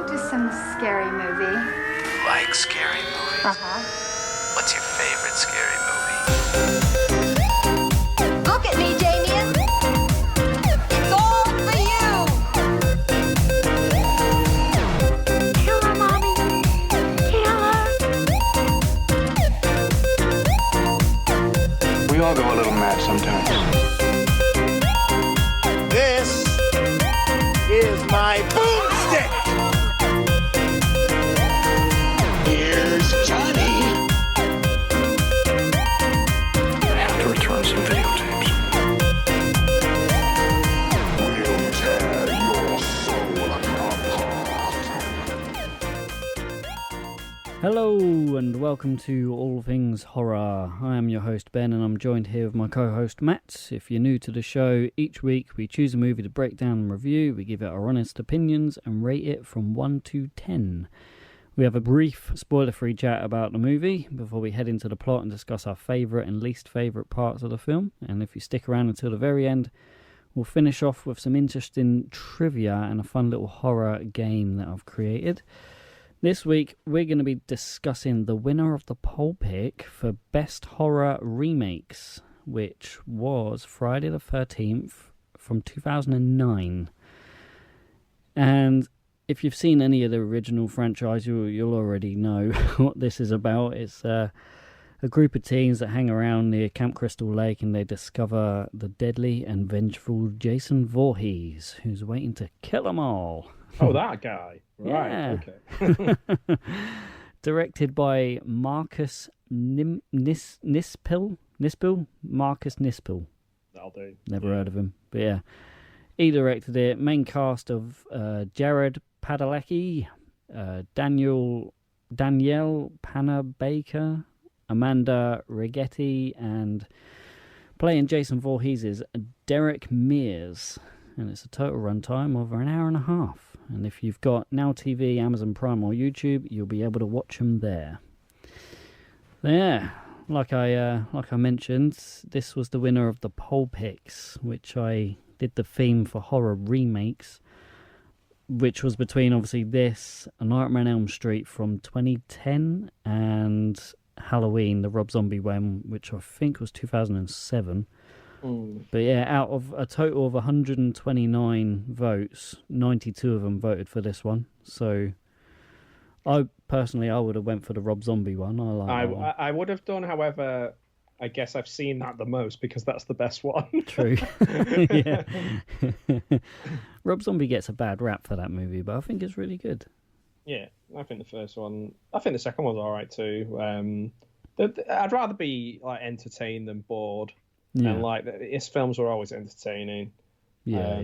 to some scary movie. You like scary movies? Uh-huh. What's your favorite scary movie? Look at me, Damian. It's all for you. Kill her, Mommy. Kill her. We all go a little mad sometimes. This is my boomstick. Here's Johnny. I have to return some videotapes. We'll tear your soul apart. Hello and welcome to All Things Horror. I am your host Ben and I'm joined here with my co-host Matt. If you're new to the show, each week we choose a movie to break down and review, we give it our honest opinions and rate it from 1 to 10. We have a brief spoiler-free chat about the movie before we head into the plot and discuss our favourite and least favourite parts of the film. And if you stick around until the very end, we'll finish off with some interesting trivia and a fun little horror game that I've created. This week, we're going to be discussing the winner of the poll pick for Best Horror Remakes, which was Friday the 13th from 2009. And if you've seen any of the original franchise, you'll already know what this is about. It's a group of teens that hang around near Camp Crystal Lake and they discover the deadly and vengeful Jason Voorhees, who's waiting to kill them all. Oh, that guy. Right, Yeah. okay. Directed by Marcus Nispel? Marcus Nispel. That'll do. Never heard of him. But yeah, he directed it. Main cast of Jared Padalecki, Danielle Panabaker, Amanda Righetti, and playing Jason Voorhees is Derek Mears. And it's a total runtime of an hour and a half. And if you've got Now TV, Amazon Prime or YouTube, you'll be able to watch them there. Yeah, like I mentioned, this was the winner of the poll picks, which I did the theme for horror remakes, which was between obviously this, A Nightmare on Elm Street from 2010, and Halloween, the Rob Zombie one, which I think was 2007. But yeah, out of a total of 129 votes, 92 of them voted for this one. So I would have went for the Rob Zombie one. I like that one. I would have done, however, I guess I've seen that the most because that's the best one. True. Yeah. Rob Zombie gets a bad rap for that movie, but I think it's really good. Yeah, I think the first one. I think the second one's all right too. I'd rather be like entertained than bored. Yeah. And like his films were always entertaining. Yeah.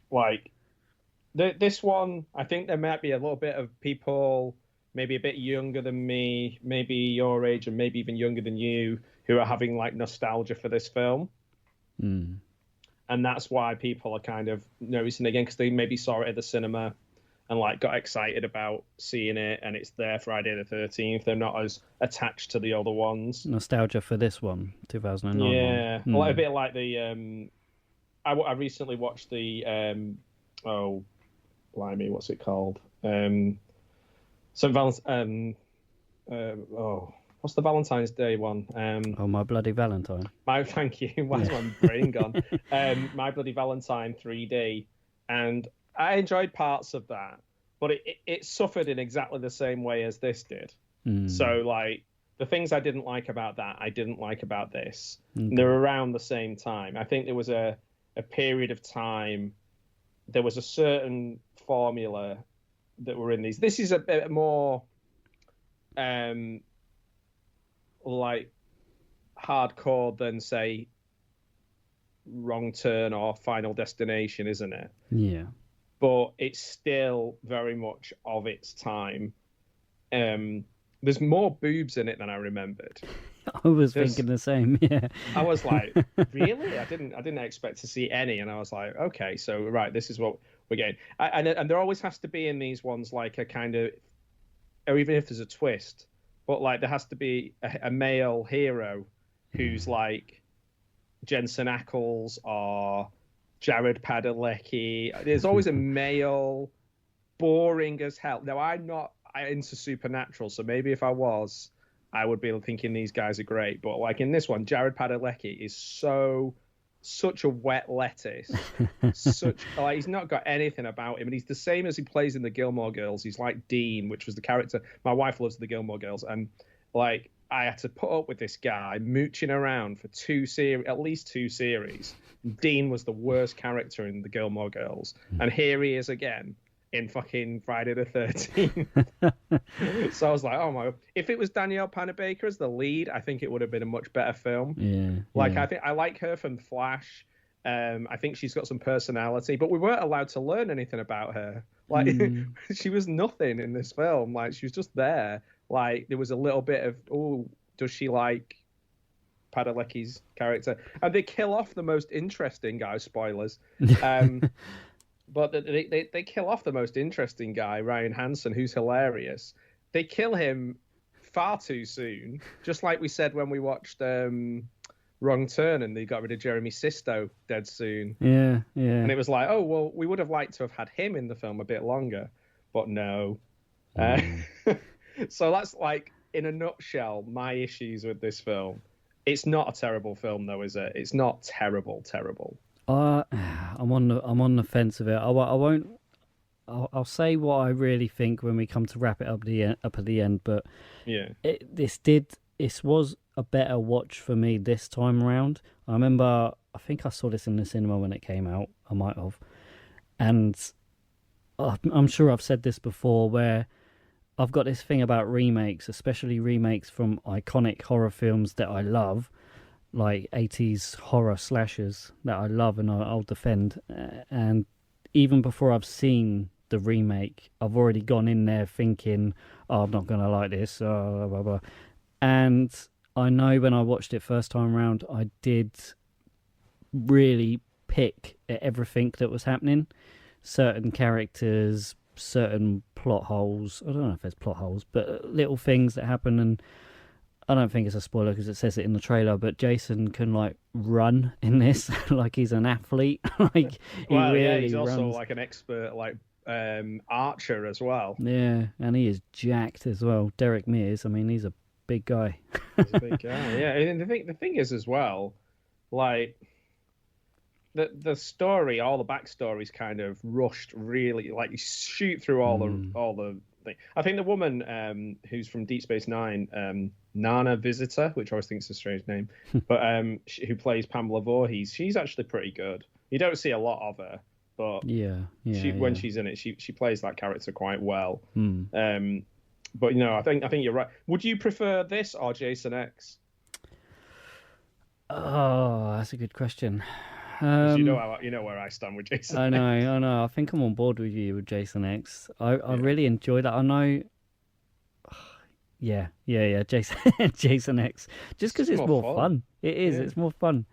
Like this one, I think there might be a little bit of people, maybe a bit younger than me, maybe your age, and maybe even younger than you, who are having like nostalgia for this film. Mm. And that's why people are kind of noticing it again, because they maybe saw it at the cinema and like got excited about seeing it, and it's there Friday the 13th. They're not as attached to the other ones. Nostalgia for this one, 2009. Yeah, one. Well, a bit like the. I recently watched the. Oh, blimey, what's it called? St. Valentine's. What's the Valentine's Day one? Oh, My Bloody Valentine. Thank you. Why's my brain gone? My Bloody Valentine 3D, and I enjoyed parts of that, but it suffered in exactly the same way as this did. Mm. So, like, the things I didn't like about that, I didn't like about this. Okay. And they're around the same time. I think there was a period of time, there was a certain formula that were in these. This is a bit more, like, hardcore than, say, Wrong Turn or Final Destination, isn't it? Yeah. But it's still very much of its time. There's more boobs in it than I remembered. I was thinking the same. Yeah. I was like, really? I didn't expect to see any, and I was like, okay, so right, this is what we're getting. And there always has to be in these ones like a kind of, or even if there's a twist, but like there has to be a male hero who's like Jensen Ackles or Jared Padalecki. There's always a male boring as hell. Now, I'm not into Supernatural, so maybe if I was, I would be thinking these guys are great. But like in this one, Jared Padalecki is such a wet lettuce. He's not got anything about him, and he's the same as he plays in the Gilmore Girls. He's like Dean, which was the character. My wife loves the Gilmore Girls, and like I had to put up with this guy mooching around for at least two series. Dean was the worst character in the Gilmore Girls, and here he is again in fucking Friday the 13th. So I was like, oh my! If it was Danielle Panabaker as the lead, I think it would have been a much better film. I think I like her from Flash. I think she's got some personality, but we weren't allowed to learn anything about her. Like she was nothing in this film. Like she was just there. Like there was a little bit of, oh, does she like Padalecki's character? And they kill off the most interesting guy. Spoilers. But they kill off the most interesting guy, Ryan Hansen, who's hilarious. They kill him far too soon, just like we said when we watched Wrong Turn, and they got rid of Jeremy Sisto dead soon. Yeah. And it was like, oh, well, we would have liked to have had him in the film a bit longer, but no. So that's like, in a nutshell, my issues with this film. It's not a terrible film, though, is it? It's not terrible. I'm on the fence of it. I won't. I'll say what I really think when we come to wrap it up at the end. But yeah, this was a better watch for me this time around. I remember, I think I saw this in the cinema when it came out. I might have, and I'm sure I've said this before, where I've got this thing about remakes, especially remakes from iconic horror films that I love, like 80s horror slashers that I love and I'll defend. And even before I've seen the remake, I've already gone in there thinking, oh, I'm not going to like this, blah, blah, blah. And I know when I watched it first time around, I did really pick at everything that was happening. Certain characters, certain plot holes. I don't know if there's plot holes, but little things that happen. And I don't think it's a spoiler because it says it in the trailer, but Jason can like run in this like he's an athlete. Like he's also like an expert like archer as well. Yeah, and he is jacked as well. Derek Mears, I mean, he's a big guy. He's a big guy. Yeah, and the thing is as well, like the story, all the backstory's kind of rushed. Really, like you shoot through all the thing. I think the woman who's from Deep Space Nine, Nana Visitor, which I always think is a strange name, but who plays Pamela Voorhees, she's actually pretty good. You don't see a lot of her, but when she's in it, she plays that character quite well. But I think you're right. Would you prefer this or Jason X? Oh, that's a good question. You know where I stand with Jason. I know. I think I'm on board with you with Jason X. I really enjoy that. I know. Yeah. Jason X. Just because it's more fun. It is. Yeah. It's more fun.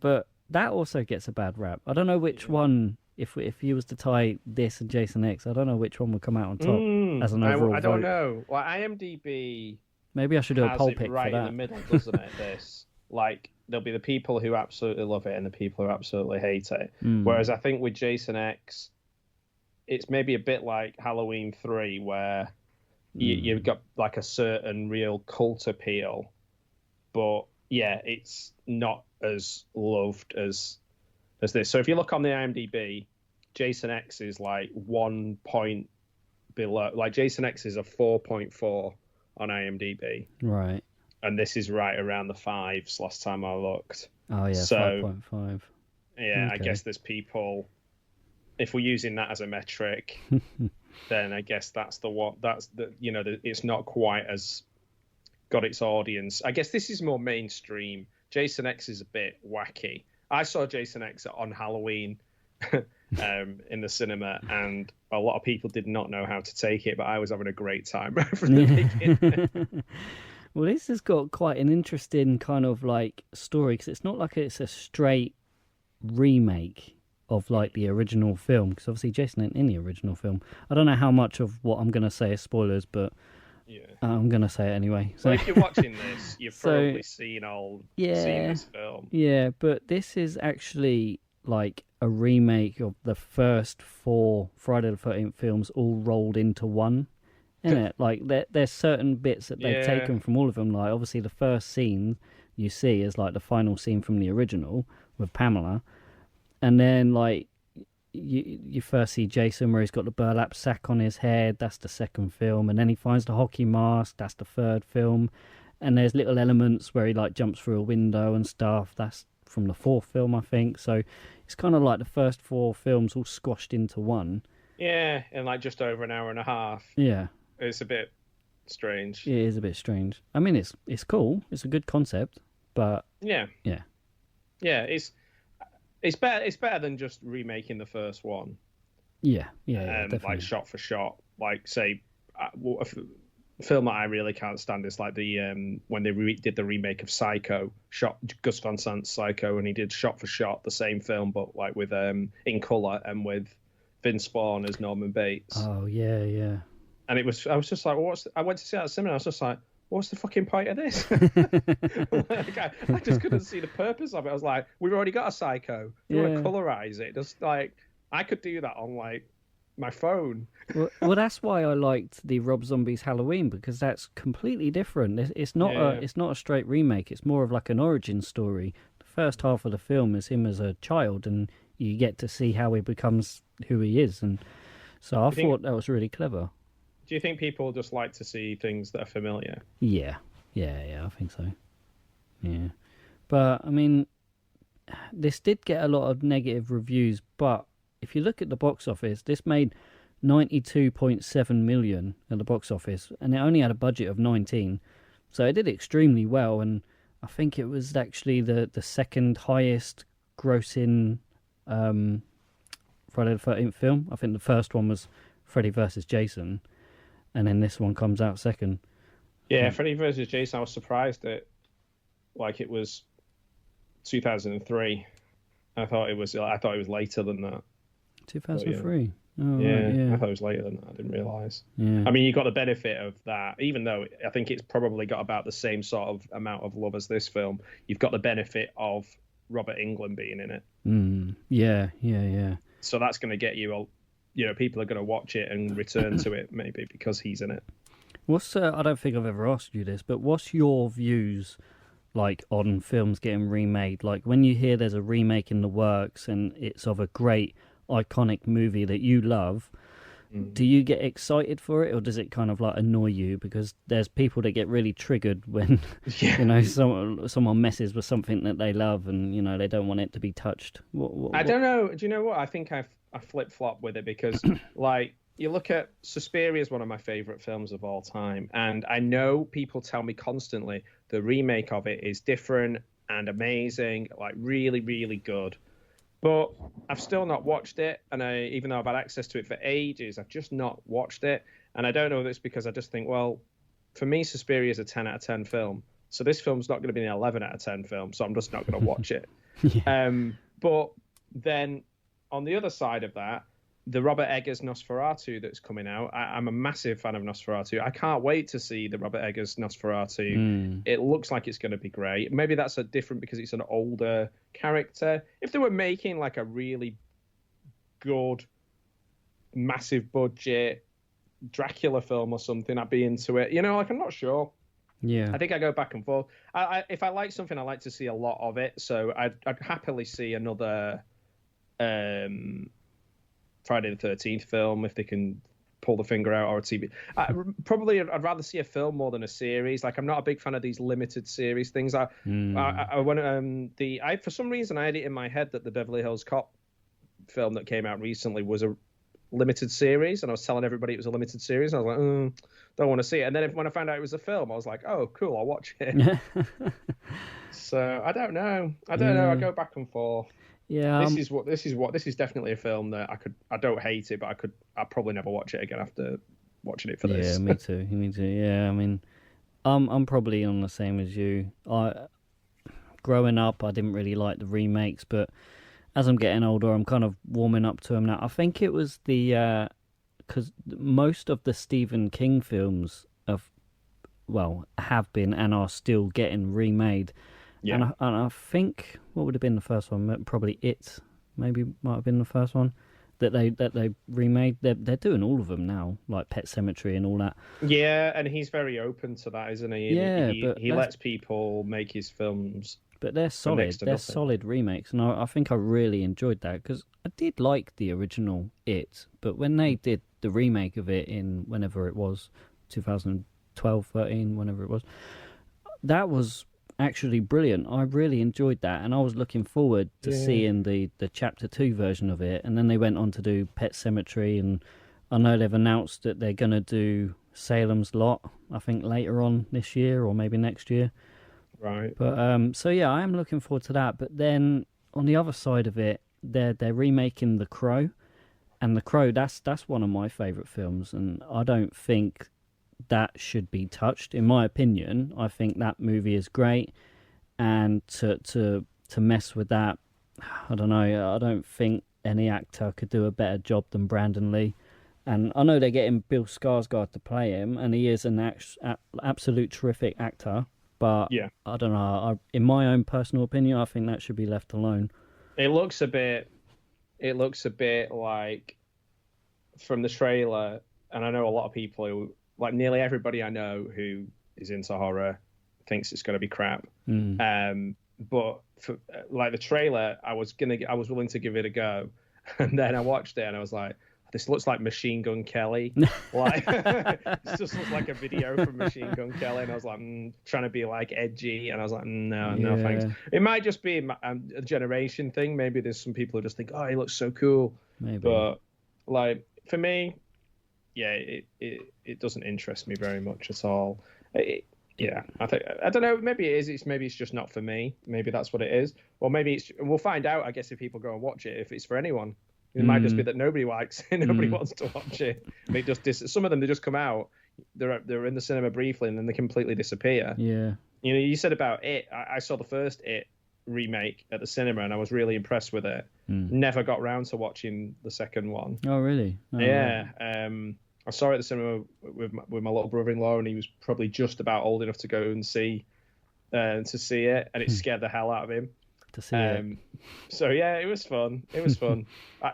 But that also gets a bad rap. I don't know which one. If you was to tie this and Jason X, I don't know which one would come out on top as an overall I don't know. Well, IMDb. Maybe I should do a poll pick right for that. In the middle, doesn't it? This like there'll be the people who absolutely love it and the people who absolutely hate it. Whereas I think with Jason X, it's maybe a bit like Halloween 3, where you've got like a certain real cult appeal, but yeah, it's not as loved as this. So if you look on the IMDb, Jason X is like 1 point below. Like Jason X is a 4.4 on IMDb. Right. And this is right around the 5s last time I looked. Oh yeah, so 5.5. Yeah, okay. I guess there's people. If we're using that as a metric, then I guess that's the one. That's the it's not quite as got its audience. I guess this is more mainstream. Jason X is a bit wacky. I saw Jason X on Halloween in the cinema, and a lot of people did not know how to take it, but I was having a great time from the beginning. Well, this has got quite an interesting kind of like story, because it's not like it's a straight remake of like the original film, because obviously Jason ain't in the original film. I don't know how much of what I'm going to say is spoilers, but I'm going to say it anyway. So if you're watching this, you've probably seen this film. Yeah, but this is actually like a remake of the first 4 Friday the 13th films all rolled into one, isn't it? Like there's certain bits that they've taken from all of them. Like obviously the first scene you see is like the final scene from the original with Pamela, and then like you first see Jason where he's got the burlap sack on his head. That's the second film, and then he finds the hockey mask. That's the third film, and there's little elements where he like jumps through a window and stuff. That's from the 4th film, I think. So it's kind of like the first 4 films all squashed into one. Yeah, in like just over an hour and a half. Yeah. It's a bit strange. It is a bit strange. I mean, it's cool. It's a good concept, but yeah, it's better. It's better than just remaking the first one. Yeah, definitely. Like shot for shot. Like say, a film that I really can't stand is like the when they did the remake of Psycho, Gus Van Sant's Psycho, and he did shot for shot the same film, but like with in color and with Vince Vaughn as Norman Bates. Oh yeah. And I was just like, I went to see that at cinema. I was just like, what's the fucking point of this? Like, I just couldn't see the purpose of it. I was like, we've already got a Psycho. You want to colorize it? Just like I could do that on like my phone. well, that's why I liked the Rob Zombie's Halloween, because that's completely different. It's not a straight remake. It's more of like an origin story. The first half of the film is him as a child, and you get to see how he becomes who he is. And so I thought that was really clever. Do you think people just like to see things that are familiar? Yeah, I think so. Yeah, but I mean, this did get a lot of negative reviews, but if you look at the box office, this made 92.7 million at the box office, and it only had a budget of 19, so it did extremely well. And I think it was actually the second highest grossing Friday the 13th film. I think the first one was Freddy vs. Jason, and then this one comes out second. Yeah, Freddy vs. Jason, I was surprised that like it was 2003. I thought it was later than that. 2003. Oh, yeah, I thought it was later than that. I didn't realise. Yeah. I mean, you got the benefit of that, even though I think it's probably got about the same sort of amount of love as this film. You've got the benefit of Robert Englund being in it. Yeah. So that's going to get you, people are going to watch it and return to it maybe because he's in it. I don't think I've ever asked you this, but what's your views like on films getting remade? Like when you hear there's a remake in the works and it's of a great iconic movie that you love, do you get excited for it, or does it kind of like annoy you? Because there's people that get really triggered when someone messes with something that they love, and they don't want it to be touched. I don't know. Do you know what? I think I flip flop with it because like you look at Suspiria is one of my favorite films of all time, and I know people tell me constantly the remake of it is different and amazing, like really, really good. But I've still not watched it, and even though I've had access to it for ages, I've just not watched it. And I don't know if it's because I just think, well, for me, Suspiria is a 10 out of 10 film. So this film's not going to be an 11 out of 10 film, so I'm just not going to watch it. But then on the other side of that, the Robert Eggers Nosferatu that's coming out, I'm a massive fan of Nosferatu. I can't wait to see the Robert Eggers Nosferatu. It looks like it's going to be great. Maybe that's different because it's an older character. If they were making like a really good, massive budget Dracula film or something, I'd be into it. I'm not sure. Yeah, I think I go back and forth. If I like something, I like to see a lot of it. So I'd happily see another Friday the 13th film if they can pull the finger out, or a TV. I'd rather see a film more than a series. Like I'm not a big fan of these limited series things. For some reason I had it in my head that the Beverly Hills Cop film that came out recently was a limited series, and I was telling everybody it was a limited series, and I was like, don't want to see it. And then when I found out it was a film, I was like, oh, cool, I'll watch it. So I don't know. I go back and forth. Yeah, this is definitely a film that I don't hate it, but I'd probably never watch it again after watching it for this. Yeah, me too. Yeah, I mean, I'm probably on the same as you. Growing up, I didn't really like the remakes, but as I'm getting older, I'm kind of warming up to them now. I think it was because most of the Stephen King films have been and are still getting remade. Yeah. And I think what would have been the first one? Probably It maybe might have been the first one that they remade. They're doing all of them now, like Pet Sematary and all that. Yeah, and he's very open to that, isn't he? Yeah, he, but he lets people make his films. But they're solid. They're solid remakes, and I think I really enjoyed that because I did like the original It, but when they did the remake of it in whenever it was, 2012, 13, whenever it was, that was actually brilliant. I really enjoyed that, and I was looking forward to seeing the Chapter 2 version of it, and then they went on to do Pet Sematary, and I know they've announced that they're going to do Salem's Lot, I think later on this year or maybe next year. Right. But so yeah, I am looking forward to that. But then on the other side of it, they're remaking The Crow, and The Crow, that's one of my favourite films, and I don't think that should be touched. In my opinion, I think that movie is great, and to mess with that, I don't know. I don't think any actor could do a better job than Brandon Lee. And I know they're getting Bill Skarsgård to play him, and he is an absolute terrific actor. But yeah, I don't know. In my own personal opinion, I think that should be left alone. It looks a bit like from the trailer, and I know a lot of people who, like nearly everybody I know who is into horror, thinks it's going to be crap. But for, like the trailer, I was willing to give it a go, and then I watched it and I was like, this looks like Machine Gun Kelly. Like, it just looks like a video from Machine Gun Kelly. And I was like, trying to be like edgy. And I was like, no, thanks. It might just be a generation thing. Maybe there's some people who just think, oh, he looks so cool. Maybe. But like for me, yeah, it doesn't interest me very much at all. I don't know. Maybe it is. Maybe it's just not for me. Maybe that's what it is. Or maybe we'll find out, I guess, if people go and watch it, if it's for anyone. It might just be that nobody likes it, nobody wants to watch it. They just some of them, they just come out, they're in the cinema briefly, and then they completely disappear. Yeah. You know, you said about It. I saw the first It remake at the cinema, and I was really impressed with it. Never got round to watching the second one. Oh, really? Oh, yeah. Right. I saw it at the cinema with my little brother-in-law, and he was probably just about old enough to go and see it, and it scared the hell out of him. To see it. So yeah, it was fun.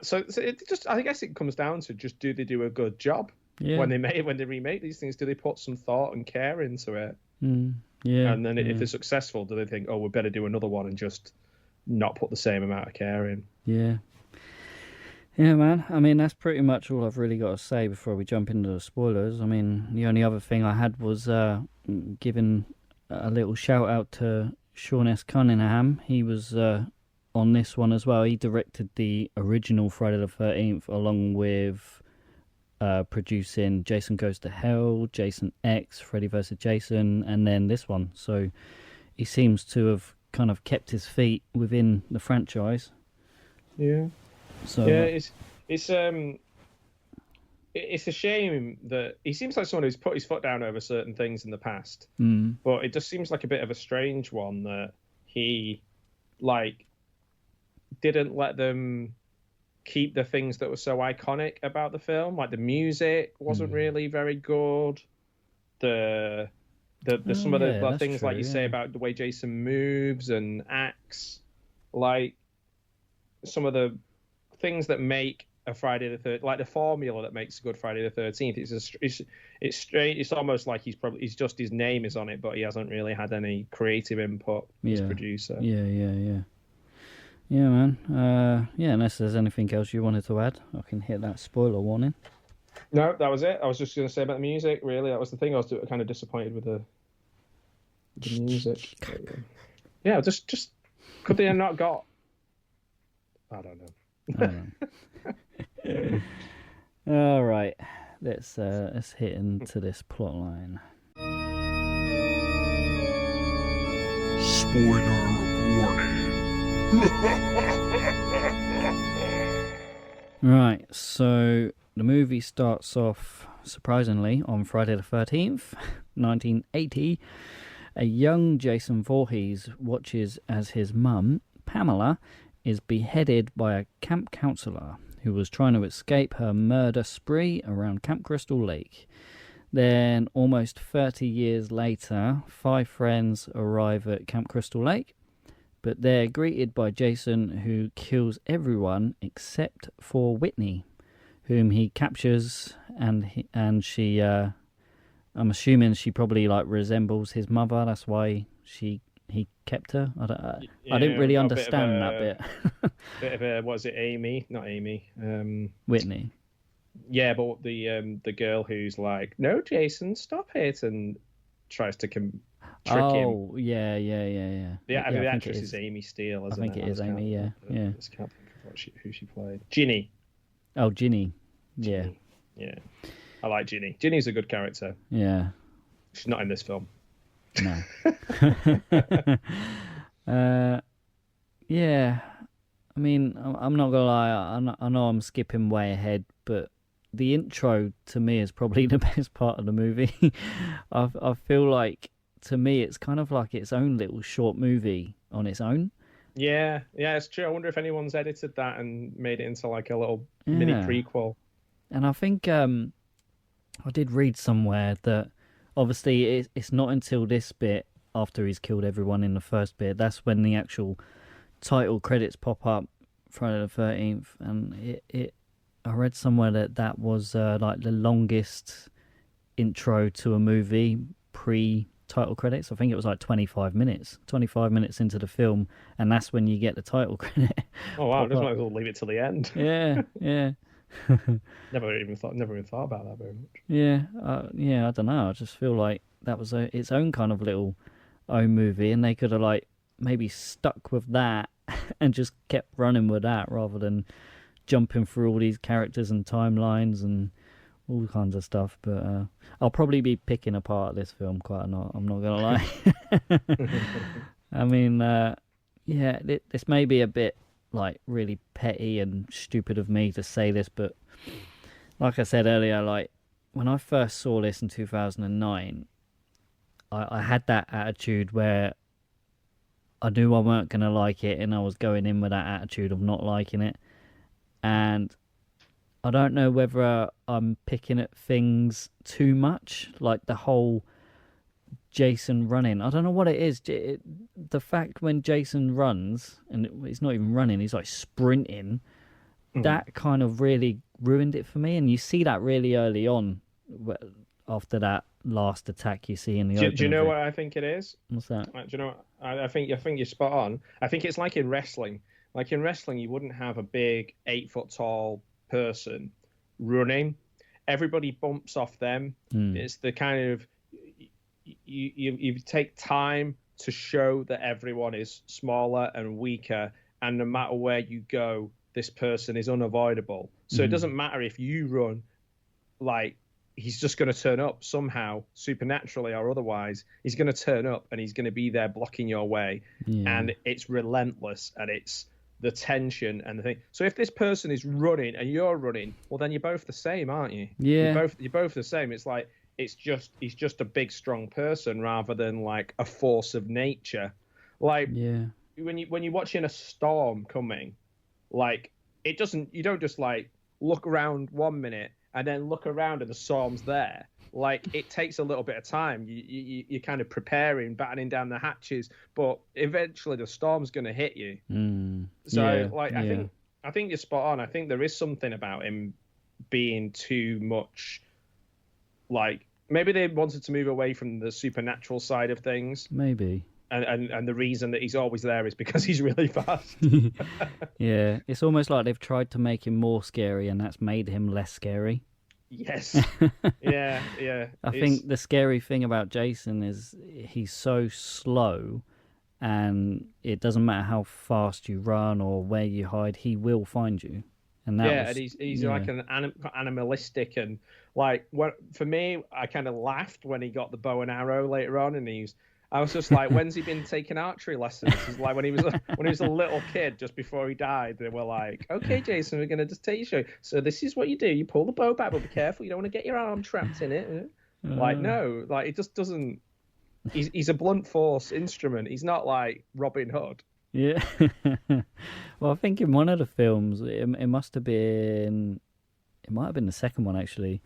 So it just, I guess it comes down to just, do they do a good job when they remake these things? Do they put some thought and care into it? Yeah. And then if they're successful, do they think, oh, we better do another one and just not put the same amount of care in? Yeah. Yeah, man. I mean, that's pretty much all I've really got to say before we jump into the spoilers. I mean, the only other thing I had was giving a little shout out to Sean S. Cunningham. He was on this one as well. He directed the original Friday the 13th, along with producing Jason Goes to Hell, Jason X, Freddy vs. Jason, and then this one. So he seems to have kind of kept his feet within the franchise. Yeah. So yeah, it's a shame that he seems like someone who's put his foot down over certain things in the past, but it just seems like a bit of a strange one that he didn't let them keep the things that were so iconic about the film. Like the music wasn't really very good. The some of the things true, like you say about the way Jason moves and acts, like some of the things that make a Friday the 13th, like the formula that makes a good Friday the 13th. It's straight. It's almost like he's just, his name is on it, but he hasn't really had any creative input as producer. Yeah, man. Unless there's anything else you wanted to add, I can hit that spoiler warning. No, that was it. I was just going to say about the music. Really, that was the thing. I was kind of disappointed with the music. Yeah, just could they have not got? I don't know. All right, let's hit into this plot line. Spoiler warning. Right, so the movie starts off surprisingly on Friday the 13th, 1980. A young Jason Voorhees watches as his mum, Pamela, is beheaded by a camp counselor who was trying to escape her murder spree around Camp Crystal Lake. Then, almost 30 years later, 5 friends arrive at Camp Crystal Lake, But they're greeted by Jason, who kills everyone except for Whitney, whom he captures, and she, I'm assuming she probably like resembles his mother. That's why he kept her. I didn't really understand that bit. Bit of a, what is it, Amy? Not Amy. Whitney. Yeah, but the girl who's like, no, Jason, stop it, and tries to trick him. Oh, yeah. I mean, the actress is Amy Steele, isn't it? I think it is Amy, yeah. I just can't think of who she played. Ginny. Oh, Ginny. Yeah. Yeah. I like Ginny. Ginny's a good character. Yeah. She's not in this film. No. Yeah. I mean, I'm not gonna lie. I know I'm skipping way ahead, but the intro to me is probably the best part of the movie. I feel like, to me, it's kind of like its own little short movie on its own. Yeah, it's true. I wonder if anyone's edited that and made it into like a little mini prequel. And I think I did read somewhere that obviously it's not until this bit, after he's killed everyone in the first bit, that's when the actual title credits pop up, Friday the 13th, and I read somewhere that was like the longest intro to a movie pre-title credits. I think it was like 25 minutes into the film, and that's when you get the title credit. Oh wow, just might as well leave it till the end. Yeah. Never even thought about that very much. Yeah, I don't know. I just feel like that was its own kind of little own movie, and they could have like maybe stuck with that and just kept running with that rather than jumping through all these characters and timelines and all kinds of stuff. But I'll probably be picking apart this film quite a lot. I'm not gonna lie. I mean, this may be a bit like really petty and stupid of me to say this, but like I said earlier, like when I first saw this in 2009, I had that attitude where I knew I weren't going to like it, and I was going in with that attitude of not liking it. And I don't know whether I'm picking at things too much, like the whole Jason running. I don't know what it is. The fact when Jason runs, and he's not even running, he's like sprinting, that kind of really ruined it for me. And you see that really early on after that last attack you see in the opening. Do you know what I think it is? What's that? Do you know what? I think you're spot on. I think it's like in wrestling. Like in wrestling, you wouldn't have a big 8-foot tall person running. Everybody bumps off them. It's the kind of you take time to show that everyone is smaller and weaker, and no matter where you go, this person is unavoidable. So it doesn't matter if you run, like he's just going to turn up somehow, supernaturally or otherwise. He's going to turn up and he's going to be there blocking your way, and it's relentless, and it's the tension and the thing. So if this person is running and you're running, well then you're both the same, aren't you? Yeah, you're both the same. It's like he's just a big strong person rather than like a force of nature. Like when you're watching a storm coming, like you don't just like look around 1 minute and then look around and the storm's there. Like it takes a little bit of time. You're kind of preparing, battening down the hatches, but eventually the storm's going to hit you. I think you're spot on. I think there is something about him being too much. Like maybe they wanted to move away from the supernatural side of things. Maybe. And the reason that he's always there is because he's really fast. Yeah, it's almost like they've tried to make him more scary, and that's made him less scary. Yes. Yeah. I think the scary thing about Jason is he's so slow, and it doesn't matter how fast you run or where you hide, he will find you. And he's like an animalistic, and like for me, I kind of laughed when he got the bow and arrow later on, and I was just like, when's he been taking archery lessons? It's like when he was a little kid, just before he died, they were like, okay, Jason, we're going to just teach you. So this is what you do. You pull the bow back, but be careful. You don't want to get your arm trapped in it. Like, no, like it just doesn't. He's a blunt force instrument. He's not like Robin Hood. Yeah. Well, I think in one of the films, it must have been, it might have been the second one actually.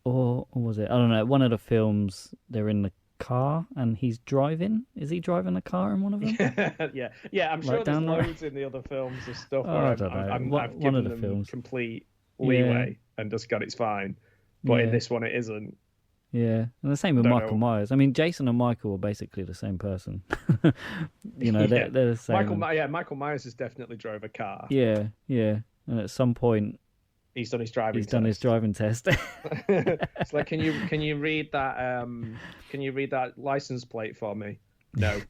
Or was it? I don't know. One of the films, they're in the car and he's driving. Is he driving a car in one of them? yeah. I'm sure Right there's down the loads in the other films of stuff Oh, where I don't know. I've One given of the them films. complete leeway and just got it's fine. But in Yeah. this one, it isn't. Yeah, and the same with Don't Michael know. Myers. I mean, Jason and Michael are basically the same person. You know, Yeah. they're the same. Michael Myers has definitely drove a car. Yeah, yeah. And at some point, He's done his driving. he's done his driving test. It's like, can you read that? Can you read that license plate for me? No.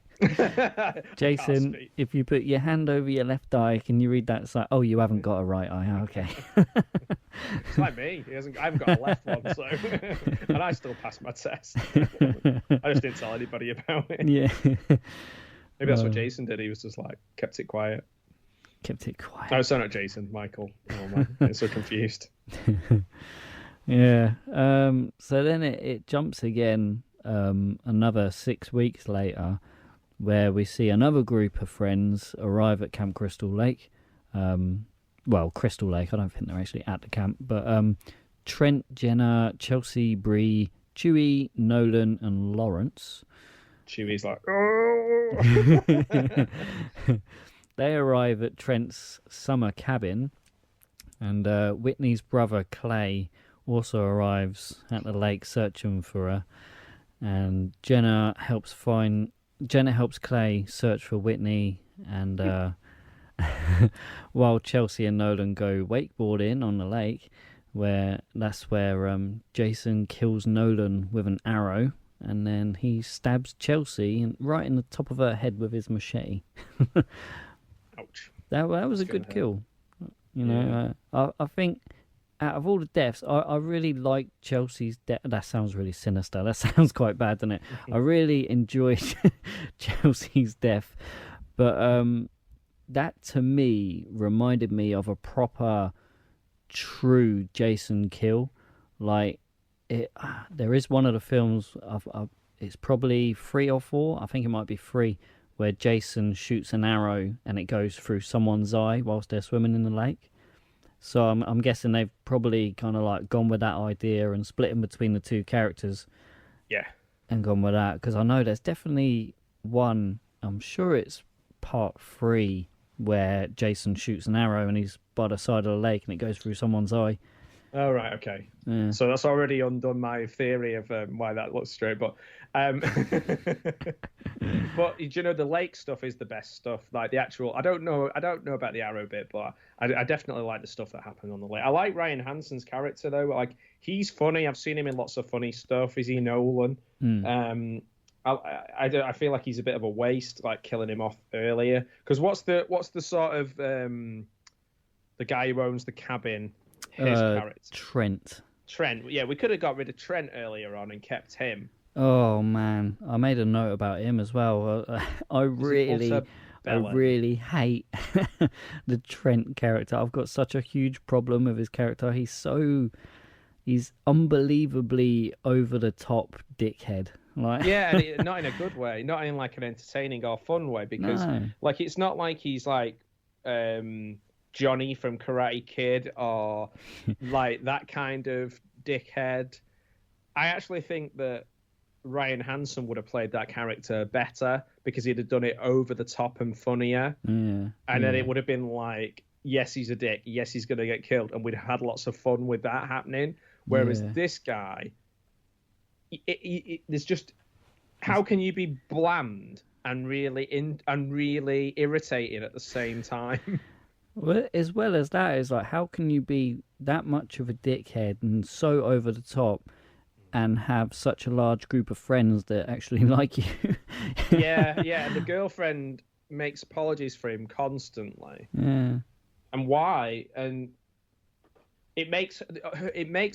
Jason, speak. if you put your hand over your left eye, can you read that? It's like, oh, you haven't got a right eye. Okay. It's like me. I haven't got a left one, so and I still passed my test. I just didn't tell anybody about it. Yeah. Maybe that's what Jason did. He was just like kept it quiet. Kept it quiet. Oh, sorry, not Jason. Michael. Oh man, I'm so confused. Yeah. So then it jumps again another 6 weeks later, where we see another group of friends arrive at Camp Crystal Lake. Well, Crystal Lake. I don't think they're actually at the camp, but Trent, Jenna, Chelsea, Bree, Chewie, Nolan, and Lawrence. Chewie's like, oh. They arrive at Trent's summer cabin, and Whitney's brother Clay also arrives at the lake searching for her. And Jenna helps Clay search for Whitney, and while Chelsea and Nolan go wakeboarding on the lake, that's where Jason kills Nolan with an arrow, and then he stabs Chelsea right in the top of her head with his machete. Ouch. That was a good kill. You know, I think out of all the deaths, I really like Chelsea's death. That sounds really sinister. That sounds quite bad, doesn't it? I really enjoyed Chelsea's death. But that, to me, reminded me of a proper, true Jason kill. Like, there is one of the films, it's probably 3 or 4, I think it might be 3, where Jason shoots an arrow and it goes through someone's eye whilst they're swimming in the lake. So I'm guessing they've probably kind of like gone with that idea and split in between the two characters. Yeah. And gone with that, because I know there's definitely one, I'm sure it's part 3, where Jason shoots an arrow and he's by the side of the lake and it goes through someone's eye. Oh, right, okay. Yeah. So that's already undone my theory of why that looks straight. But but you know, the lake stuff is the best stuff. Like the actual, I don't know about the arrow bit, but I definitely like the stuff that happened on the lake. I like Ryan Hansen's character though. Like, he's funny. I've seen him in lots of funny stuff. Is he Nolan? I feel like he's a bit of a waste, like killing him off earlier. Because what's the sort of the guy who owns the cabin? His character. Trent. Yeah, we could have got rid of Trent earlier on and kept him. Oh man, I made a note about him as well. I really hate the Trent character. I've got such a huge problem with his character. He's unbelievably over the top dickhead. Like, yeah, and not in a good way, not in like an entertaining or fun way, because like it's not like he's like Johnny from Karate Kid or like that kind of dickhead. I actually think that Ryan Hansen would have played that character better because he'd have done it over the top and funnier. And then it would have been like, yes, he's a dick. Yes, he's going to get killed. And we'd have had lots of fun with that happening. Whereas this guy, there's just, how can you be bland and really irritating at the same time? Well, as well as that, is like, how can you be that much of a dickhead and so over the top and have such a large group of friends that actually like you? yeah, and the girlfriend makes apologies for him constantly. Yeah. And why? And it makes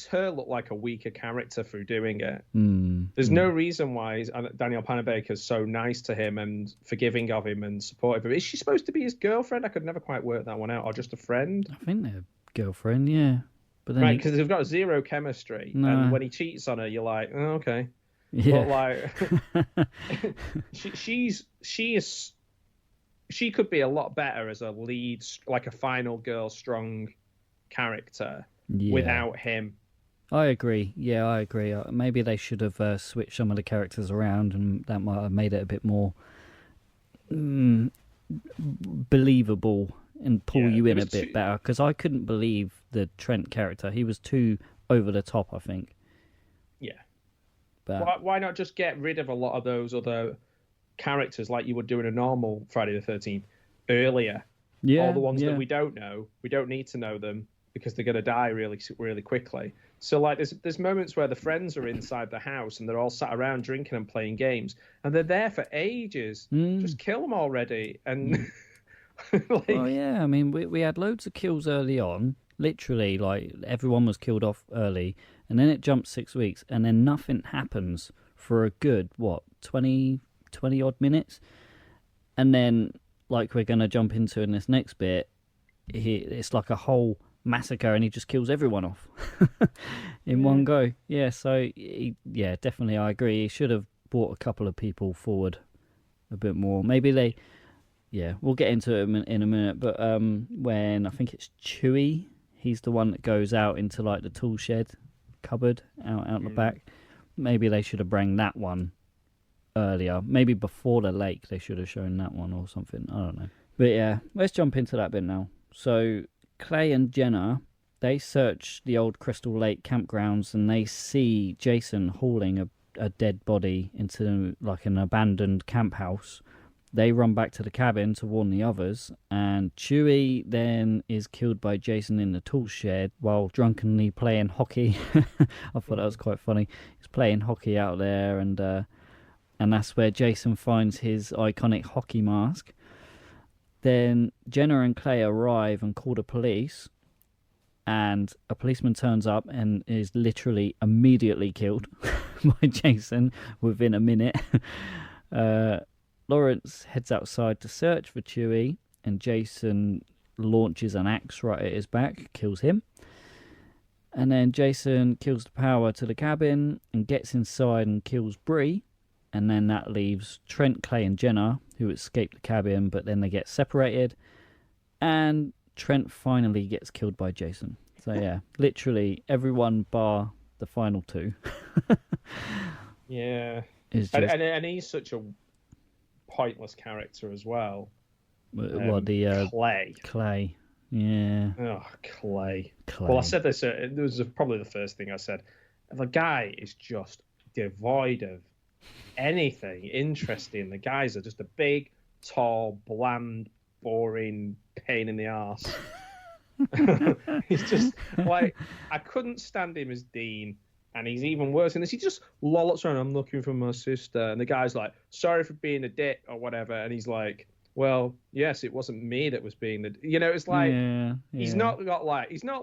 her look like a weaker character through doing it. There's no reason why Danielle Panabaker is so nice to him and forgiving of him and supportive of him. Is she supposed to be his girlfriend? I could never quite work that one out. Or just a friend? I think they're girlfriend, yeah. But then right, because they've got zero chemistry. No. And when he cheats on her, you're like, oh, okay. Yeah. But like, she could be a lot better as a lead, like a final girl strong character without him. I agree. Yeah, I agree. Maybe they should have switched some of the characters around, and that might have made it a bit more believable and pull you in a bit better. Because I couldn't believe the Trent character. He was too over the top, I think. Yeah. But Why not just get rid of a lot of those other characters like you would do in a normal Friday the 13th earlier? Yeah, all the ones that we don't know, we don't need to know them because they're going to die really, really quickly. So like there's moments where the friends are inside the house and they're all sat around drinking and playing games, and they're there for ages. Just kill them already. And well, yeah, I mean, we had loads of kills early on. Literally, like everyone was killed off early, and then it jumped 6 weeks, and then nothing happens for a good 20 odd minutes, and then like we're going to jump into in this next bit, it's like a whole massacre, and he just kills everyone off in one go. Yeah, so definitely, I agree. He should have brought a couple of people forward a bit more. Maybe we'll get into it in a minute. But when I think it's Chewie, he's the one that goes out into like the tool shed cupboard out the back. Maybe they should have brought that one earlier. Maybe before the lake they should have shown that one or something. I don't know. But yeah, let's jump into that bit now. So Clay and Jenna, they search the old Crystal Lake campgrounds, and they see Jason hauling a dead body into like an abandoned camp house. They run back to the cabin to warn the others, and Chewie then is killed by Jason in the tool shed while drunkenly playing hockey. I thought that was quite funny. He's playing hockey out there, and that's where Jason finds his iconic hockey mask. Then Jenna and Clay arrive and call the police, and a policeman turns up and is literally immediately killed by Jason within a minute. Lawrence heads outside to search for Chewie, and Jason launches an axe right at his back, kills him. And then Jason kills the power to the cabin and gets inside and kills Bree. And then that leaves Trent, Clay, and Jenna, who escape the cabin, but then they get separated. And Trent finally gets killed by Jason. So yeah, literally everyone bar the final two. Yeah. Is just... and he's such a pointless character as well. Clay. Clay. Yeah. Oh, Clay. Well, I said this. It was probably the first thing I said. The guy is just devoid of anything interesting. The guys are just a big, tall, bland, boring pain in the arse. He's just like, I couldn't stand him as Dean, and he's even worse than this. He just lollots around. I'm looking for my sister, and the guy's like, sorry for being a dick or whatever, and he's like, well, yes, it wasn't me that was being the, it's like, he's not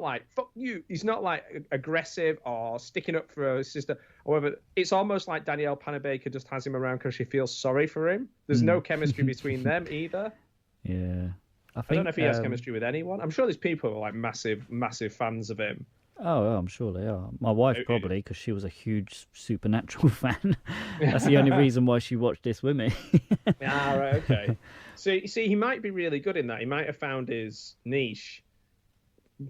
like fuck you. He's not like aggressive or sticking up for his sister or whatever. It's almost like Danielle Panabaker just has him around because she feels sorry for him. There's no chemistry between them either. Yeah. I don't know if he has chemistry with anyone. I'm sure there's people who are like massive fans of him. Oh, I'm sure they are. My wife probably, because she was a huge Supernatural fan. That's the only reason why she watched this with me. Right, okay. So you see, he might be really good in that. He might have found his niche.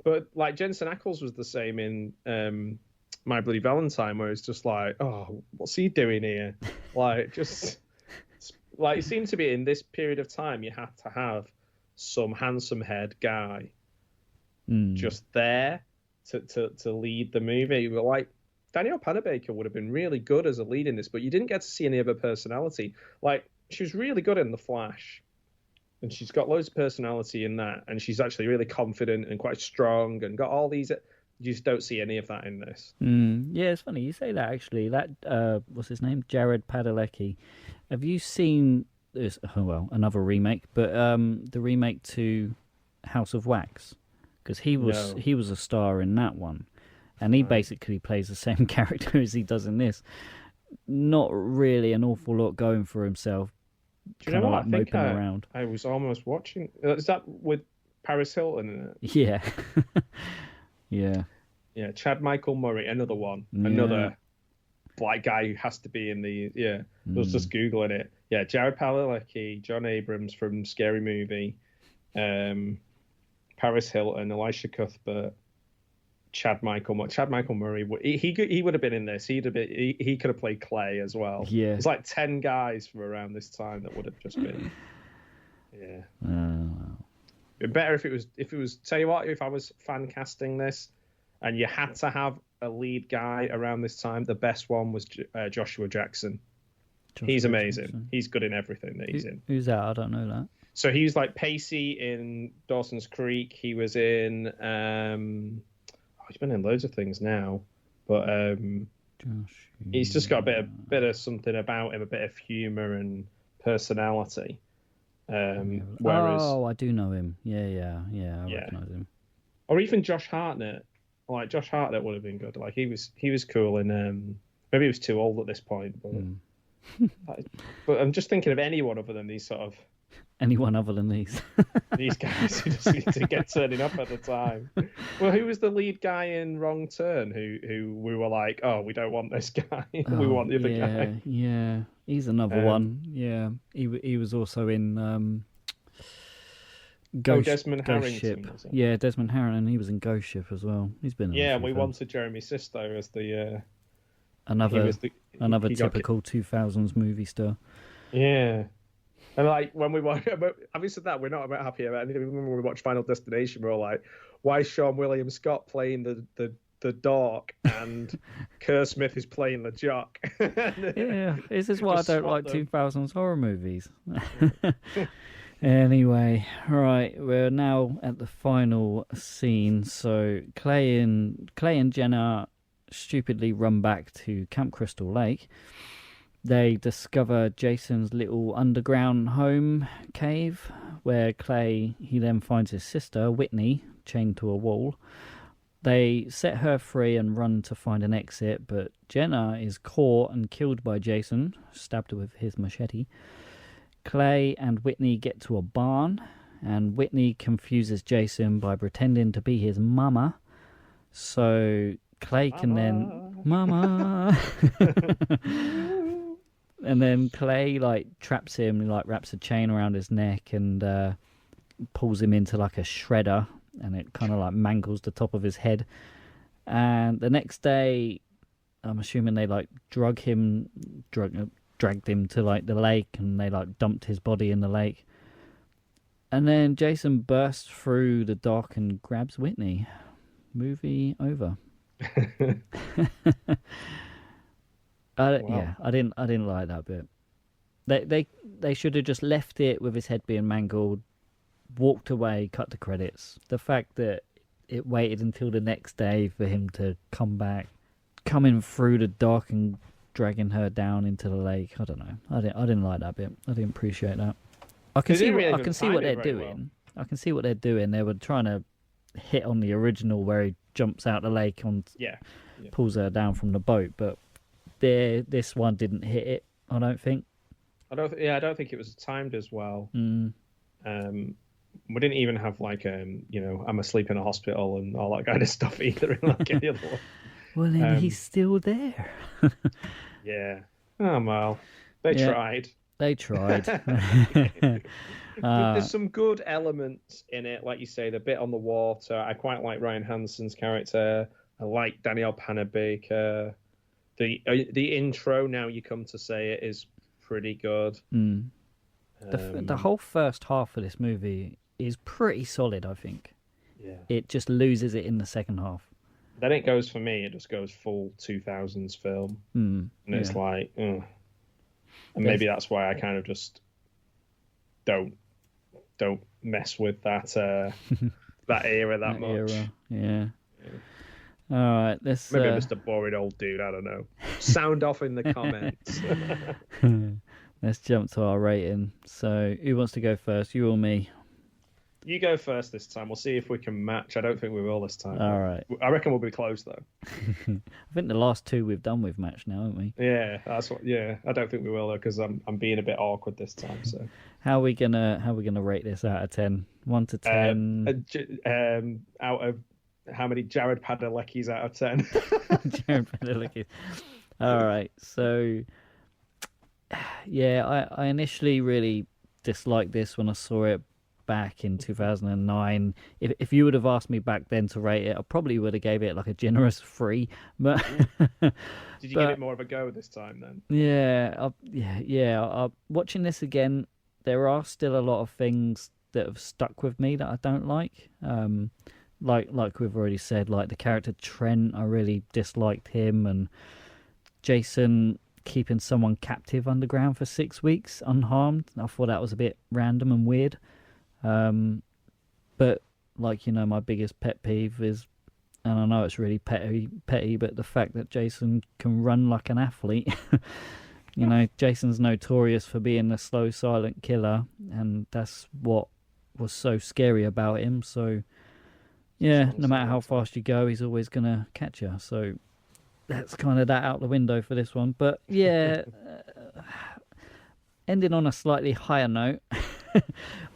But like Jensen Ackles was the same in My Bloody Valentine, where it's just like, oh, what's he doing here? Like, just like it seemed to be in this period of time, you had to have some handsome head guy just there to lead the movie. But like Danielle Panabaker would have been really good as a lead in this, but you didn't get to see any of her personality. Like, she was really good in The Flash, and she's got loads of personality in that, and she's actually really confident and quite strong and got all these. You just don't see any of that in this. Yeah, it's funny you say that, actually. That what's his name, Jared Padalecki. Have you seen this? Well, another remake, but the remake to House of Wax, because he was a star in that one, and he basically plays the same character as he does in this. Not really an awful lot going for himself. Do you know what? Like moping around. I was almost watching. Is that with Paris Hilton in it? Yeah. Yeah. Chad Michael Murray, another one, another black guy who has to be in the. Yeah, I was just googling it. Yeah, Jared Padalecki, John Abrams from Scary Movie, Paris Hilton, Elisha Cuthbert, Chad Michael Murray. He would have been in this. He could have played Clay as well. Yeah. It's like 10 guys from around this time that would have just been. Yeah. It'd be better if it was. Tell you what, if I was fan casting this, and you had to have a lead guy around this time, the best one was Joshua Jackson. He's amazing. Jackson. He's good in everything that he's in. Who's that? I don't know that. So he's like Pacey in Dawson's Creek. He was in. He's been in loads of things now, but he's just got a bit of something about him, a bit of humour and personality. Whereas, I do know him. Yeah. I recognise him. Or even Josh Hartnett. Like Josh Hartnett would have been good. Like he was cool in. Maybe he was too old at this point, but but I'm just thinking of anyone other than these sort of. Anyone other than these guys who just need to get turning up at the time. Well, who was the lead guy in Wrong Turn? Who we were like, oh, we don't want this guy. We want the other guy. Yeah, he's another one. Yeah, he was also in Ghost, Desmond Ghost Harrington. Ship. Yeah, Desmond Harrington. He was in Ghost Ship as well. He's been. Yeah, we wanted Jeremy Sisto as the another typical 2000s movie star. Yeah. And like when we watch, having said that, we're not happy about anything. When we watch Final Destination, we're all like, "Why is Sean William Scott playing the dork and Kerr Smith is playing the jock?" Yeah, this is why I don't like 2000s horror movies. Anyway, right, we're now at the final scene. So Clay and Jenna stupidly run back to Camp Crystal Lake. They discover Jason's little underground home cave, where he then finds his sister, Whitney, chained to a wall. They set her free and run to find an exit, but Jenna is caught and killed by Jason, stabbed with his machete. Clay and Whitney get to a barn, and Whitney confuses Jason by pretending to be his mama. So Clay can then... Mama! And then Clay traps him, wraps a chain around his neck and pulls him into a shredder, and it kind of mangles the top of his head. And the next day, I'm assuming they dragged him to the lake, and they dumped his body in the lake. And then Jason bursts through the dock and grabs Whitney. Movie over. Wow. Yeah, I didn't like that bit. They should have just left it with his head being mangled, walked away, cut the credits. The fact that it waited until the next day for him to come back, coming through the dock and dragging her down into the lake. I don't know. I didn't like that bit. I didn't appreciate that. I can see what they're doing. Well. I can see what they're doing. They were trying to hit on the original where he jumps out the lake and pulls her down from the boat, but this one didn't hit it. I don't think. I don't think it was timed as well. We didn't even have I'm asleep in a hospital and all that kind of stuff either in any other one. Well, then he's still there. Yeah. Oh well, they tried. They tried. There's some good elements in it, like you say, the bit on the water. I quite like Ryan Hansen's character. I like Danielle Panabaker. The intro, now you come to say it, is pretty good. The whole first half of this movie is pretty solid, I think. Yeah. It just loses it in the second half. Then it goes, for me, it just goes full 2000s film. And it's like, ugh. And maybe that's why I kind of just don't mess with that that era that much. Yeah. All right, maybe I'm just a boring old dude. I don't know. Sound off in the comments. Let's jump to our rating. So, who wants to go first? You or me? You go first this time. We'll see if we can match. I don't think we will this time. All right. I reckon we'll be close though. I think the last two we've done with match now, haven't we? Yeah, that's what. Yeah, I don't think we will though because I'm being a bit awkward this time. So. How are we gonna rate this out of 10? 1 to 10. Out of how many Jared Padalecki's out of 10? Jared Padalecki. All right. So, yeah, I initially really disliked this when I saw it, back in 2009. If you would have asked me back then to rate it, I probably would have gave it like a generous 3. But Did you give it more of a go this time then? yeah. Watching this again, there are still a lot of things that have stuck with me that I don't like. Like we've already said, like the character Trent, I really disliked him, and Jason keeping someone captive underground for 6 weeks unharmed. I thought that was a bit random and weird. But like, my biggest pet peeve is, and I know it's really petty, but the fact that Jason can run like an athlete. Jason's notorious for being a slow, silent killer, and that's what was so scary about him. So yeah, no matter how fast you go, he's always going to catch you. So that's kind of that out the window for this one. But yeah, ending on a slightly higher note,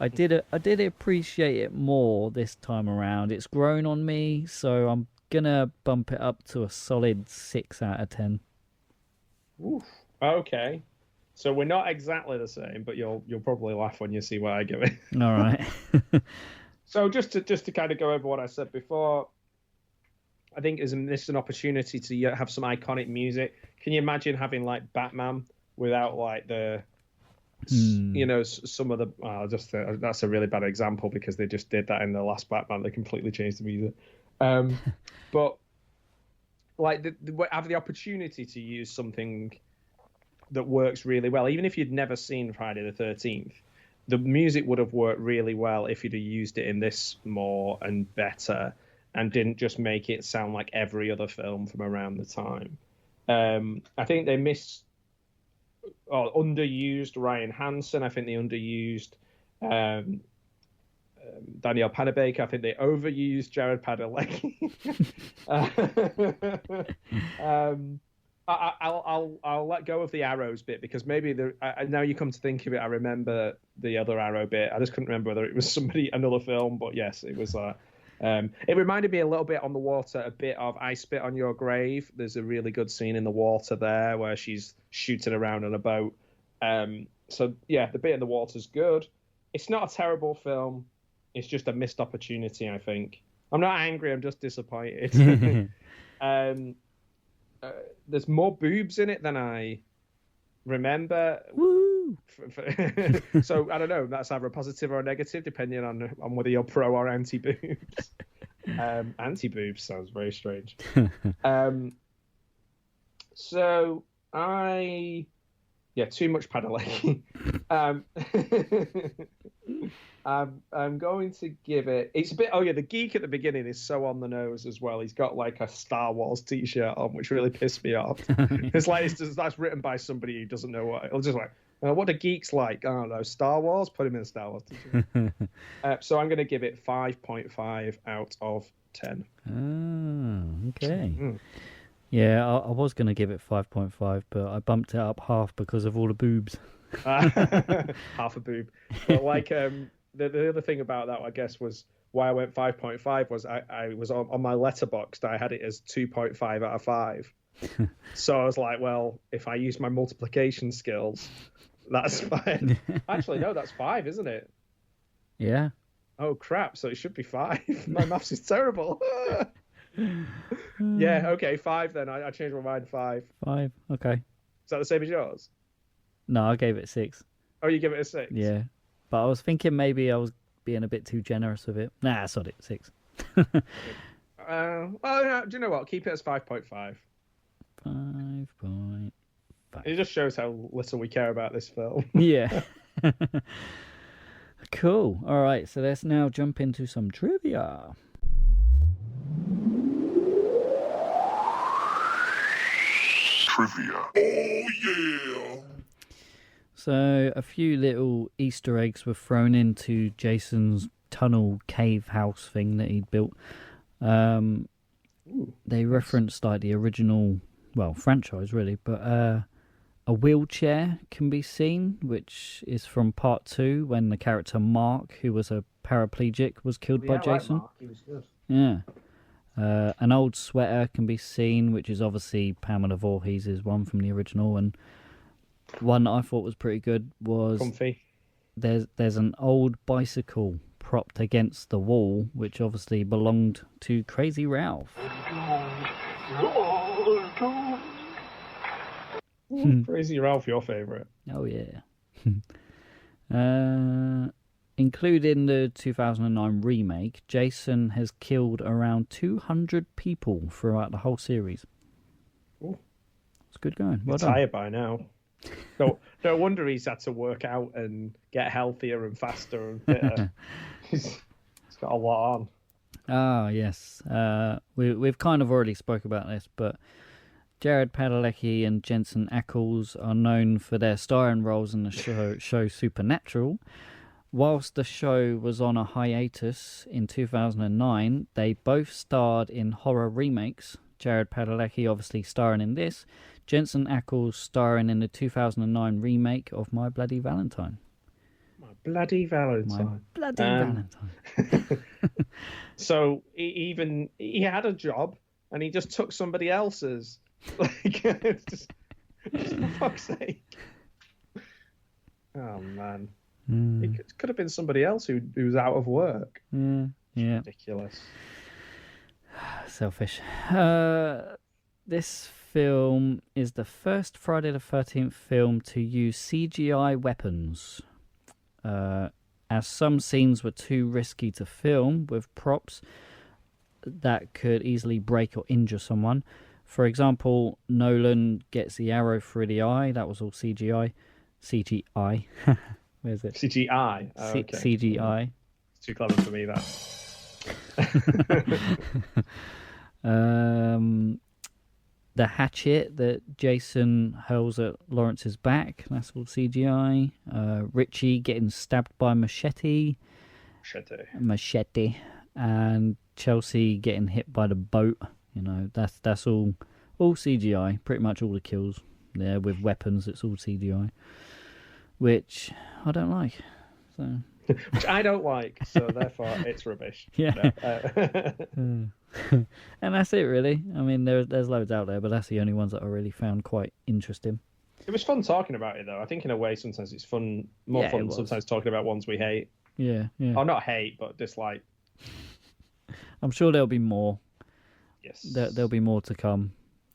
I did appreciate it more this time around. It's grown on me, so I'm going to bump it up to a solid 6 out of 10. Oof. Okay. So we're not exactly the same, but you'll probably laugh when you see what I give it. All right. So just to kind of go over what I said before, I think this is an opportunity to have some iconic music. Can you imagine having like Batman without like the, some of the, that's a really bad example because they just did that in the last Batman. They completely changed the music. But like have the opportunity to use something that works really well, even if you'd never seen Friday the 13th. The music would have worked really well if you'd have used it in this more and better, and didn't just make it sound like every other film from around the time. I think they underused Ryan Hansen. I think they underused Danielle Panabaker. I think they overused Jared Padalecki. I'll let go of the arrows bit because maybe now you come to think of it, I remember the other arrow bit. I just couldn't remember whether it was another film, but yes, it was. It reminded me a little bit on the water, a bit of I Spit on Your Grave. There's a really good scene in the water there where she's shooting around on a boat. So yeah, the bit in the water's good. It's not a terrible film. It's just a missed opportunity, I think. I'm not angry. I'm just disappointed. There's more boobs in it than I remember. Woo! So I don't know. That's either a positive or a negative, depending on whether you're pro or anti-boobs. Anti-boobs sounds very strange. So too much Padalecki. I'm going to give it. It's a bit. Oh yeah, the geek at the beginning is so on the nose as well. He's got like a Star Wars T-shirt on, which really pissed me off. That's written by somebody who doesn't know what. It's just like, what are geeks like? I don't know. Star Wars. Put him in a Star Wars T-shirt. So I'm going to give it 5.5 out of 10. Oh, okay. Yeah, I was going to give it 5.5, but I bumped it up half because of all the boobs. Half a boob. But like the other thing about that, I guess, was why I went 5.5 was I was on my letterboxd. I had it as 2.5 out of 5. So I was like, well, if I use my multiplication skills, that's fine. Actually, no, that's 5, isn't it? Yeah. Oh crap! So it should be 5. My maths is terrible. Yeah. Okay. 5 then. I changed my mind. 5. 5. Okay. Is that the same as yours? No, I gave it 6. Oh, you give it a 6? Yeah. But I was thinking maybe I was being a bit too generous with it. Nah, sod it, 6. Well, do you know what? Keep it as 5.5. 5.5. It just shows how little we care about this film. Yeah. Cool. All right, so let's now jump into some trivia. Trivia. Oh, yeah. So a few little Easter eggs were thrown into Jason's tunnel cave house thing that he'd built. They referenced like the original, franchise really, but a wheelchair can be seen, which is from part 2 when the character Mark, who was a paraplegic, was killed by Jason. Mark. He was good. Yeah. An old sweater can be seen, which is obviously Pamela Voorhees' one from the original, and one that I thought was pretty good was... Comfy. there's an old bicycle propped against the wall, which obviously belonged to Crazy Ralph. Crazy Ralph, your favourite? Oh yeah. Including the 2009 remake, Jason has killed around 200 people throughout the whole series. Ooh. It's good going. Well He's done. tired by now. No wonder he's had to work out and get healthier and faster and fitter. He's got a lot on. Ah, yes. We've kind of already spoke about this, but Jared Padalecki and Jensen Ackles are known for their starring roles in the show Supernatural. Whilst the show was on a hiatus in 2009, they both starred in horror remakes. Jared Padalecki obviously starring in this, Jensen Ackles starring in the 2009 remake of My Bloody Valentine. My Bloody Valentine. My Bloody Valentine. So he had a job and he just took somebody else's. Like, it's just for fuck's sake. Oh man. It could have been somebody else who was out of work. Yeah. Ridiculous. Selfish. This film is the first Friday the 13th film to use CGI weapons. As some scenes were too risky to film with props that could easily break or injure someone. For example, Nolan gets the arrow through the eye. That was all CGI. CGI. Where's it? CGI. Oh, okay. CGI. It's too clever for me, that. The hatchet that Jason hurls at Lawrence's back, that's all CGI. Richie getting stabbed by machete. And Chelsea getting hit by the boat. You know, that's all CGI. Pretty much all the kills there with weapons, it's all CGI. Which I don't like. So. Which I don't like, so therefore it's rubbish. Yeah. No. And that's it, really. I mean, there's loads out there, but that's the only ones that I really found quite interesting. It was fun talking about it, though. I think in a way, sometimes it's fun, more fun sometimes talking about ones we hate. Yeah. Or not hate, but dislike. I'm sure there'll be more. Yes. There'll be more to come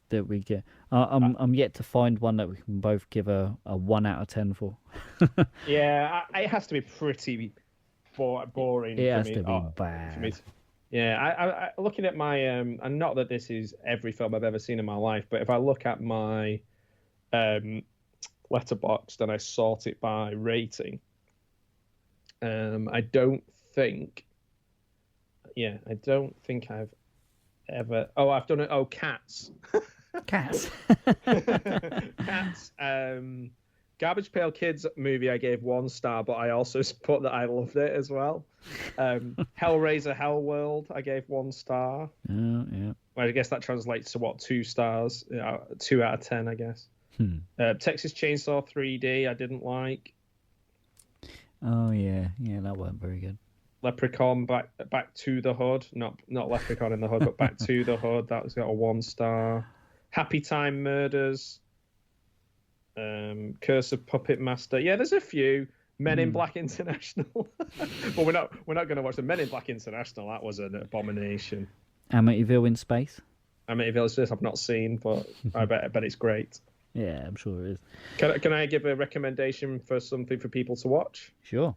that we get. I'm yet to find one that we can both give a 1 out of 10 for. Yeah, it has to be pretty boring. It for has me. to be bad. For me. Yeah, I looking at my and not that this is every film I've ever seen in my life, but if I look at my letterboxd and I sort it by rating, I don't think I've ever. Oh, I've done it. Oh, Cats. Cats. Cats. Garbage Pail Kids movie I gave 1 star, but I also put that I loved it as well. Hellraiser Hellworld I gave 1 star. Yeah. Well, I guess that translates to what, 2 stars? 2 out of 10, I guess. Texas Chainsaw 3D I didn't like. Oh yeah, that wasn't very good. Leprechaun back to the Hood, not Leprechaun in the Hood, but Back to the Hood. That was got a 1 star. Happy Time Murders. Curse of Puppet Master. Yeah, there's a few. Men in Black International. But we're not going to watch the Men in Black International. That was an abomination. Amityville in Space. Amityville in Space I've not seen, but I bet it's great. Yeah, I'm sure it is. Can I give a recommendation for something for people to watch? Sure.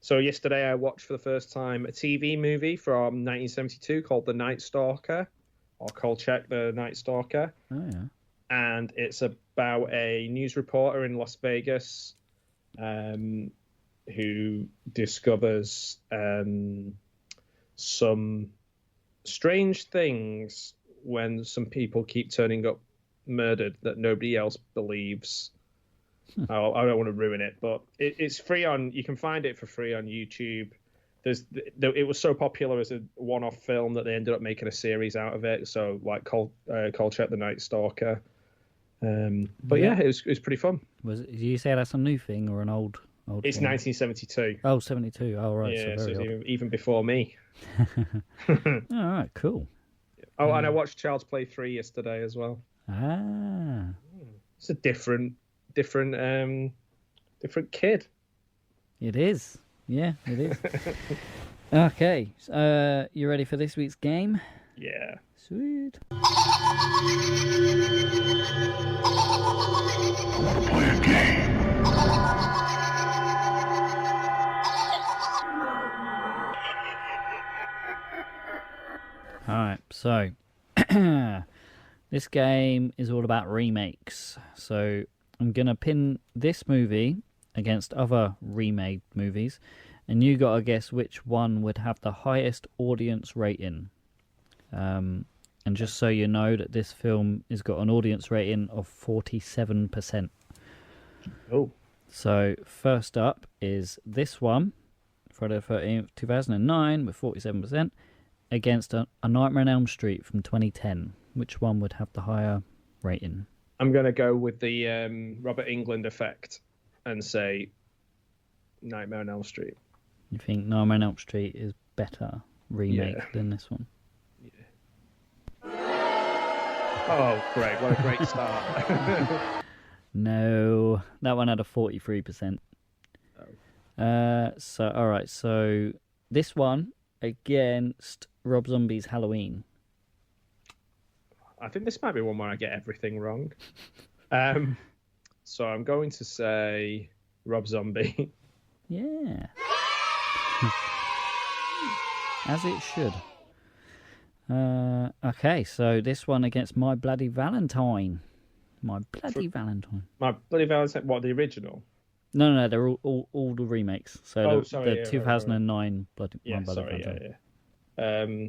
So yesterday I watched for the first time a TV movie from 1972 called The Night Stalker, or Kolchak the Night Stalker. Oh yeah. And it's about a news reporter in Las Vegas who discovers some strange things when some people keep turning up murdered that nobody else believes. I don't want to ruin it, but it's free on. You can find it for free on YouTube. It was so popular as a one-off film that they ended up making a series out of it. So like Kolchak the Night Stalker. But yeah, it was pretty fun. Did you say that's a new thing or an old? It's thing? 1972. Oh, 72. Oh, right. Yeah, so even before me. All right, cool. Oh, and I watched Child's Play 3 yesterday as well. Ah. It's a different kid. It is. Yeah, it is. Okay, you ready for this week's game? Yeah. Sweet. Play a game. Alright, so this game is all about remakes. So I'm going to pin this movie against other remade movies, and you got to guess which one would have the highest audience rating. And just so you know that this film has got an audience rating of 47%. Oh. So first up is this one, Friday the 13th, 2009, with 47%, against A Nightmare on Elm Street from 2010. Which one would have the higher rating? I'm going to go with the Robert Englund effect and say Nightmare on Elm Street. You think Nightmare on Elm Street is better remake than this one? Oh, great. What a great start. No, that one had a 43%. So this one against Rob Zombie's Halloween. I think this might be one where I get everything wrong. So I'm going to say Rob Zombie. Yeah. As it should. Okay, so this one against My Bloody Valentine. My Bloody Valentine. My Bloody Valentine, what, the original? No, they're all the remakes. So the 2009 right. My Bloody Valentine. Yeah.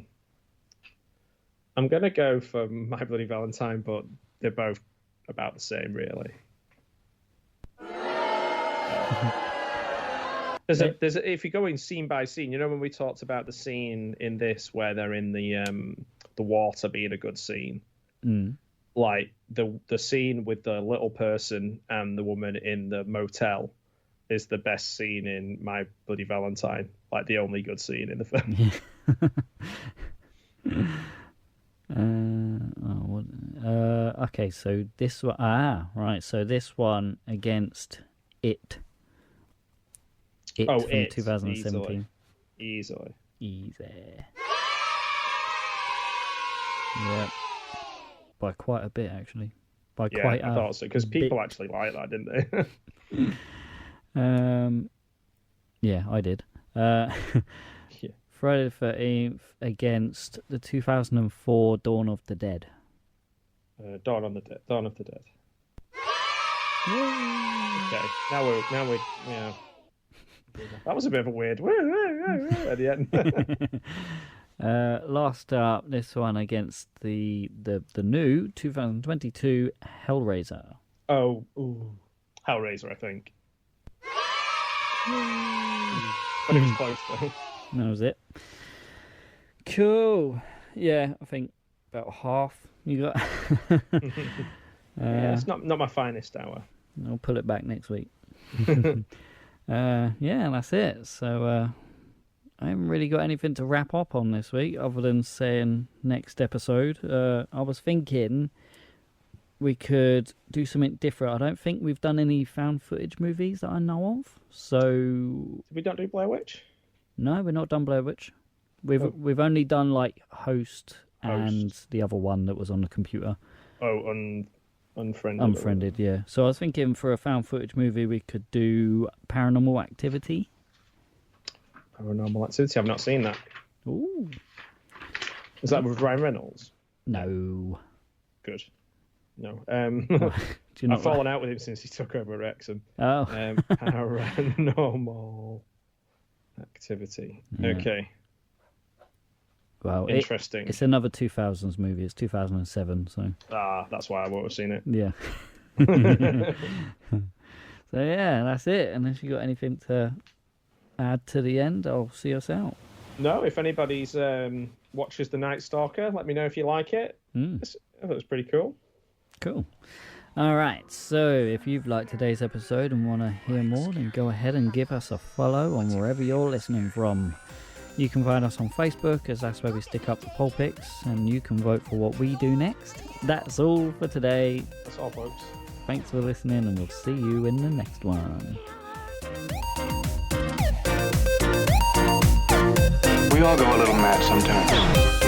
I'm going to go for My Bloody Valentine, but they're both about the same, really. There's if you go in scene by scene, you know when we talked about the scene in this where they're in the water being a good scene, like the scene with the little person and the woman in the motel is the best scene in My Bloody Valentine, like the only good scene in the film. Okay, so this one. Right. So this one against It. From 2017. Easily. Easy. Yeah. By quite a bit, actually. I thought so, because people actually like that, didn't they? Yeah, I did. Friday the 13th against the 2004 Dawn of the Dead. Dawn of the Dead. Yay. Okay, now we're that was a bit of a weird at the end. Last up, this one against the new 2022 Hellraiser. Oh, Hellraiser, I think. But it was close though. That was it. Cool. Yeah, I think about half you got. It's not my finest hour. I'll pull it back next week. That's it. So I haven't really got anything to wrap up on this week other than saying next episode. I was thinking we could do something different. I don't think we've done any found footage movies that I know of. So we don't do Blair Witch? No, we're not done Blair Witch. We've only done like Host and the other one that was on the computer. Unfriended. Unfriended, yeah. So I was thinking for a found footage movie we could do Paranormal Activity. Paranormal Activity? I've not seen that. Ooh. Is that with Ryan Reynolds? No. Good. No. I've fallen out with him since he took over Wrexham. Oh. Paranormal Activity. Yeah. Okay. Well, interesting. It's another 2000s movie. It's 2007, so. That's why I won't have seen it. Yeah. So yeah, that's it. Unless you got anything to add to the end, I'll see us out. No, if anybody's watches The Night Stalker, let me know if you like it. I thought it was pretty cool. Cool. All right, so if you've liked today's episode and want to hear more, then go ahead and give us a follow on wherever you're listening from. You can find us on Facebook, as that's where we stick up the poll pics, and you can vote for what we do next. That's all for today. That's all, folks. Thanks for listening, and we'll see you in the next one. We all go a little mad sometimes.